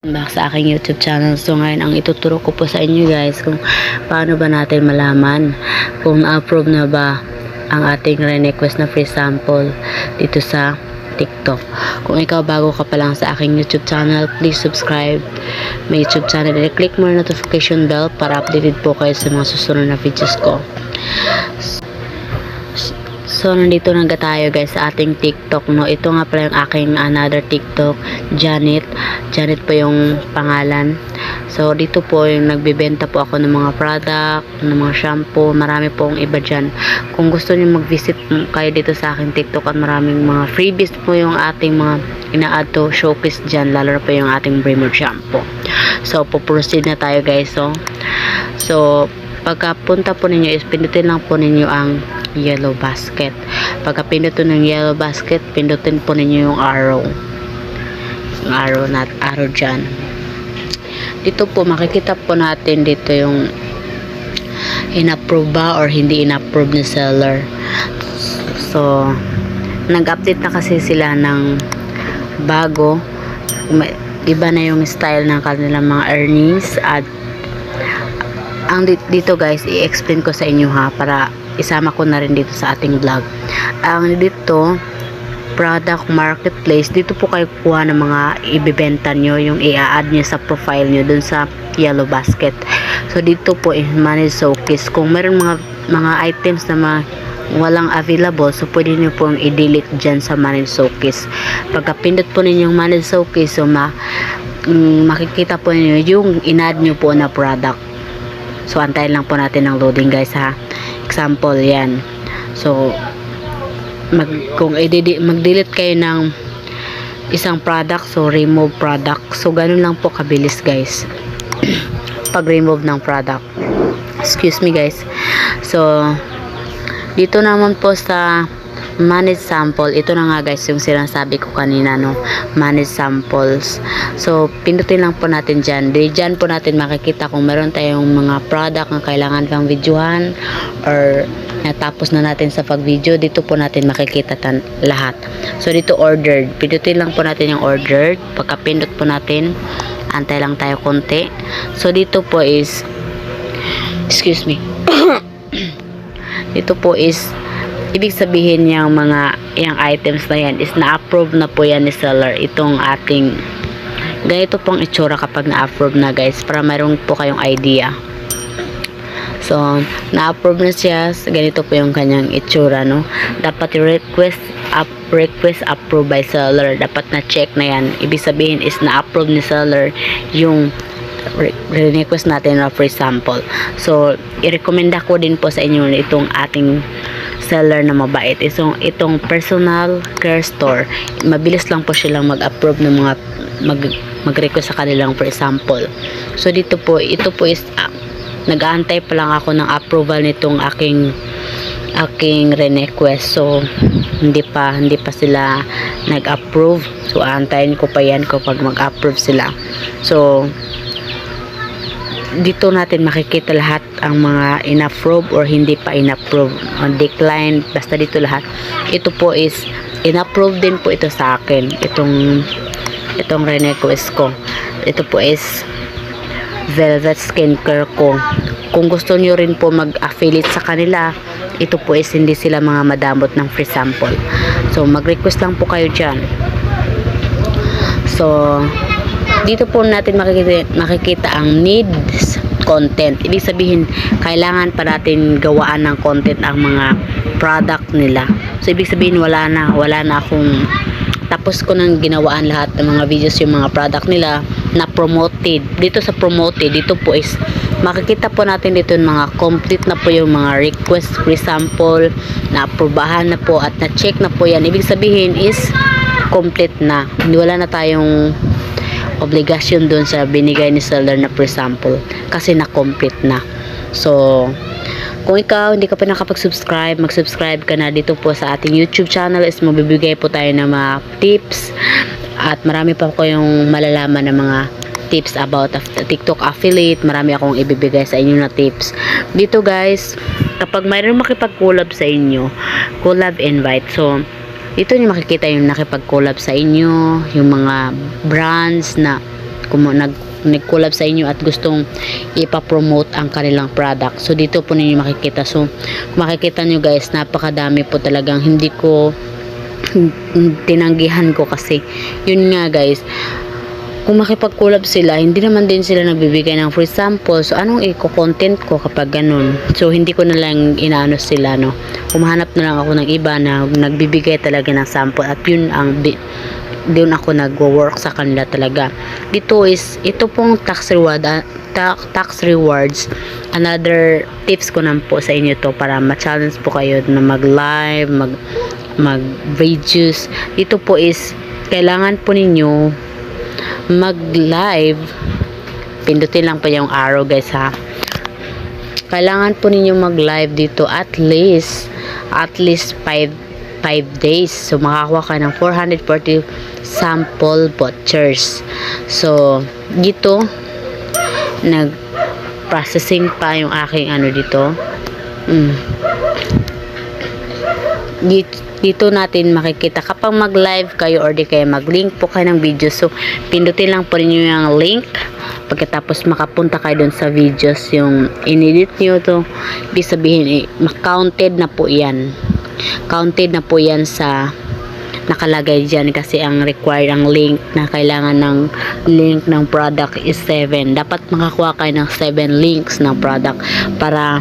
Back sa aking YouTube channel. So ngayon ang ituturo ko po sa inyo guys kung paano ba natin malaman kung na-approve na ba ang ating request na free sample dito sa TikTok. Kung ikaw bago ka pa lang sa aking YouTube channel, please subscribe my YouTube channel and click mo yung notification bell para updated po kayo sa mga susunod na videos ko. So, nandito na tayo guys sa ating TikTok, no. Ito nga pala yung aking another TikTok, Janet. Janet po yung pangalan. So, dito po yung nagbibenta po ako ng mga product, ng mga shampoo. Marami pong iba dyan. Kung gusto niyo mag-visit kayo dito sa aking TikTok at maraming mga freebies po yung ating mga ina-add to showcase dyan. Lalo na po yung ating Bremer shampoo. So, po-proceed na tayo guys. So, pagka punta po ninyo is pindutin lang po ninyo ang yellow basket. Pagka pindutin ng yellow basket, pindutin po ninyo yung arrow. Yung arrow dyan. Dito po makikita po natin dito yung in-approve ba or hindi in-approve ni seller. So, nag-update na kasi sila ng bago. Iba na yung style ng kanilang mga earnings at ang dito guys, i-explain ko sa inyo ha, para isama ko na rin dito sa ating vlog. Ang dito, product marketplace, dito po kayo kuha ng mga ibibenta nyo, yung i-add nyo sa profile nyo dun sa yellow basket. So dito po manage showcase. Kung meron mga items na walang available, so pwede nyo pong i-delete dyan sa manage showcase. Pagka pindot po ninyong manage showcase, so makikita po ninyo yung in-add nyo po na product. So, antayin lang po natin ang loading guys ha. Example, yan. So, kung mag-delete kayo ng isang product, so remove product. So, ganun lang po kabilis guys. Pag-remove ng product. Excuse me guys. So, dito naman po sa manage sample, ito na nga guys yung sinasabi ko kanina, no, manage samples. So pindutin lang po natin dyan. Dyan po natin makikita kung meron tayong mga product na kailangan kang videohan or natapos na natin sa pag-video. Dito po natin makikita lahat. So dito ordered, pindutin lang po natin yung ordered. Pagka pindot po natin, antay lang tayo konti. So dito po is excuse me dito po is ibig sabihin yung items na yan is na-approve na po yan ni seller. Itong ating ganito pong itsura kapag na-approve na guys, para mayroon po kayong idea. So na-approve na siya, ganito po yung kanyang itsura, no. Dapat request approved by seller, dapat na check na yan. Ibig sabihin is na-approve ni seller yung request natin na free sample. So i-recommenda ko din po sa inyo itong ating seller na mabait. Itong personal care store, mabilis lang po silang mag-approve ng mga mag-request sa kanilang free sample. So dito po, ito po is nag-aantay pa lang ako ng approval nitong aking request. So hindi pa sila nag-approve. So aantayin ko pa yan kapag mag-approve sila. So dito natin makikita lahat ang mga in-approve or hindi pa in-approve, decline, basta dito lahat. Ito po is in-approve din po ito sa akin, itong request ko. Ito po is Velvet Skincare ko. Kung gusto nyo rin po mag-affiliate sa kanila, ito po is hindi sila mga madamot ng free sample. So mag-request lang po kayo dyan. So dito po natin makikita ang needs content. Ibig sabihin, kailangan pa natin gawaan ng content ang mga product nila. So ibig sabihin, wala na akong tapos ko nang ginawaan lahat ng mga videos yung mga product nila na promoted. Dito sa promoted, dito po is makikita po natin dito yung mga complete na po yung mga request free sample na aprobahan na po at na check na po yan. Ibig sabihin is complete na. Wala na tayong obligasyon doon sa binigay ni seller na free sample kasi na-complete na. So kung ikaw hindi ka pa nakapag-subscribe, mag-subscribe ka na. Dito po sa ating YouTube channel is mabibigay po tayo ng mga tips at marami pa po yung malalaman ng mga tips about TikTok affiliate. Marami akong ibibigay sa inyo na tips dito guys. Kapag mayroon makipag-collab sa inyo, collab invite, so dito niyo makikita yung nakipag-collab sa inyo, yung mga brands na nag-collab sa inyo at gustong ipa-promote ang kanilang product. So dito po ninyo makikita. So makikita nyo guys, napakadami po talagang hindi ko tinanggihan ko kasi yun nga guys, kung makipag-collab sila, hindi naman din sila nagbibigay ng free sample. So, anong i-content ko kapag ganun? So, hindi ko na lang inaano sila, no? Humahanap na lang ako ng iba na nagbibigay talaga ng sample. At yun ang doon ako nag-work sa kanila talaga. Ito pong tax rewards. Another tips ko naman po sa inyo to para ma-challenge po kayo na mag-live, mag-videos. Ito po is, kailangan po ninyo mag-live. Pindutin lang pa yung arrow guys ha. Kailangan po ninyo mag-live dito at least 5 days. So makakuha ka ng 440 sample vouchers. So dito nag-processing pa yung aking ano dito. Dito natin makikita kapag mag-live kayo or di kayo mag-link po kayo ng video. So, pindutin lang po rin yung link. Pagkatapos makapunta kayo dun sa videos yung inedit nyo to. Ibig sabihin, counted na po yan. Counted na po yan sa nakalagay dyan kasi ang required, ang link na kailangan ng link ng product is 7. Dapat makakuha kayo ng 7 links ng product para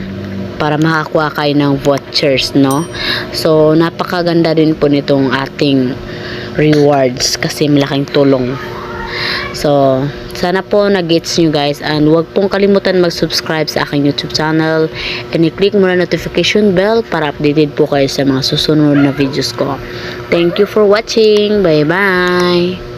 makakuha kayo ng vouchers, no? So, napakaganda din po nitong ating rewards kasi malaking tulong. So, sana po na-gets nyo guys, and huwag pong kalimutan mag-subscribe sa aking YouTube channel and i-click mo na notification bell para updated po kayo sa mga susunod na videos ko. Thank you for watching. Bye bye!